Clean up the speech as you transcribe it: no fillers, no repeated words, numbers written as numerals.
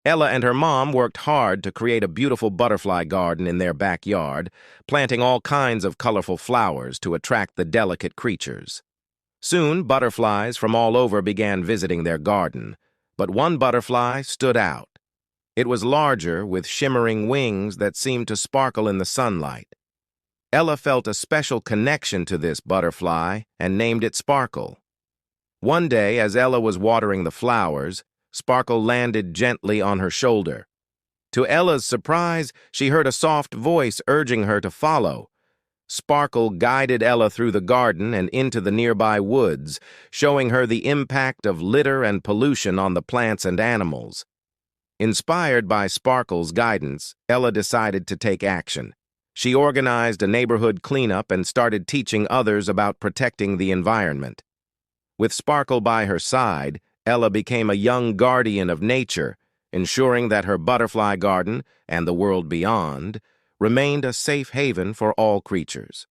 Ella and her mom worked hard to create a beautiful butterfly garden in their backyard, planting all kinds of colorful flowers to attract the delicate creatures. Soon, butterflies from all over began visiting their garden, but one butterfly stood out. It was larger, with shimmering wings that seemed to sparkle in the sunlight. Ella felt a special connection to this butterfly and named it Sparkle. One day, as Ella was watering the flowers, Sparkle landed gently on her shoulder. To Ella's surprise, she heard a soft voice urging her to follow. Sparkle guided Ella through the garden and into the nearby woods, showing her the impact of litter and pollution on the plants and animals. Inspired by Sparkle's guidance, Ella decided to take action. She organized a neighborhood cleanup and started teaching others about protecting the environment. With Sparkle by her side, Ella became a young guardian of nature, ensuring that her butterfly garden and the world beyond remained a safe haven for all creatures.